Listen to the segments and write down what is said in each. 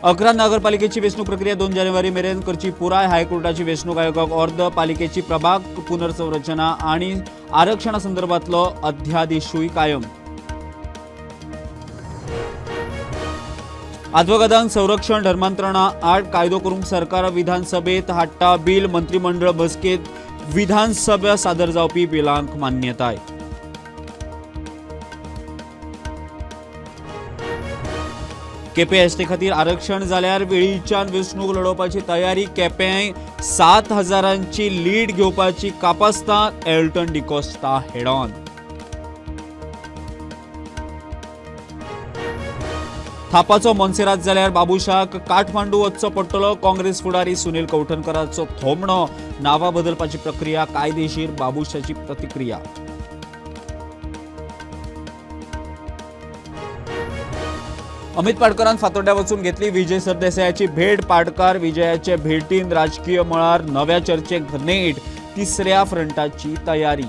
11 नगरपालिकेची वेंचणूक प्रक्रिया 2 जानेवारी मेरेन करची पुराय हायकोर्टाची वेंचणूक आयोगाक अर्द पालिकेची प्रभाग पुनर्संरचना आणि आरक्षणा संदर्भातलो अध्यादेशूय कायम. आदवोगादांक संरक्षण धर्मांतरणा आड कायदो करूंक सरकार विधानसभेत हाडटा बिल. मंत्रिमंडळ बसकेत विधानसभा सादर जावपी बिलांक मान्यताय. केपीएसटी खातीर आरक्षण जाल्यार वेळीच्यान वेंचणूक लडोवपाची तयारी. केप्यां 7,000ची लीड घेवपाची कापास्तां. Elton D'Costa head on. थापाचो मोन्सेरात जाल्यार बाबुशाक काठमांडू वचचो पडटलो. काँग्रेस फुडारी सुनील कवठणकराचो थोमणो. नांवां बदलपाची प्रक्रिया कायदेशीर. बाबुशाची प्रतिक्रिया. अमित पाटकरान फातोड्ड्या वचून घेतली विजय सरदेसायाची भेट. पाटकार विजयाचे भेटीन राजकीय मळार नव्या चर्चेक नेट. तिसऱ्या फ्रंटाची तयारी.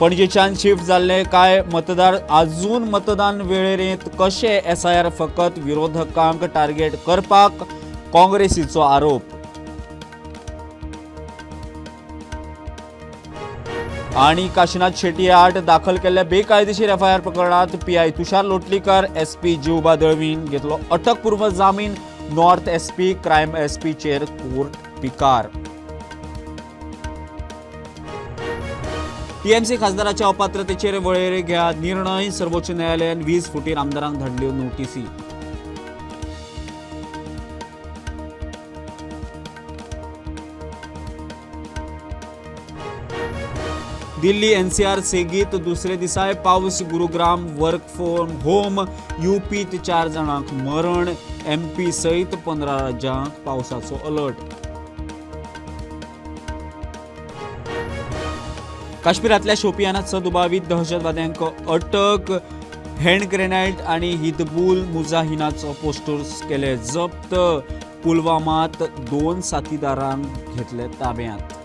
पणजेच्यान शिफ्ट जाल्ले कांय मतदार आजून मतदान वेळेरेंत कशे. एसआयआर फकत विरोधकांक टार्गेट करपाक काँग्रेसीचो आरोप. आणि काशीनाथ शेट्टी आड दाखल केल्ल्या बेकायदेशीर एफआयआर प्रकरणात पीआय तुषार लोटलीकर एसपी जिवबा दळवीन घेतलो अटकपूर्व जामीन. नॉर्थ एसपी क्रायम एसपी चेर कोर्ट पिकार. टीएमसी खासदाराच्या अपात्रतेचेर वळेरे घेया निर्णय. सर्वोच्च न्यायालयान 20 फुटीर आमदारांक धाडल्यो नोटीसी. दिल्ली एनसीआर सेगीत दुसरे दिसाय पावस. Gurugram work from home. यूपीत 4 जाणांक मरण. एमपी सयत 15 राज्यांक पावसाचो अलर्ट. काश्मीरातल्या शोपियानात सदुबावीत दहशतवाद्यांक अटक. हँड ग्रेनेड आणि हिजबुल मुजाहिनाचो पोस्टर्स केले जप्त. पुलवामात 2 साथीदारांक घेतले ताब्यांत.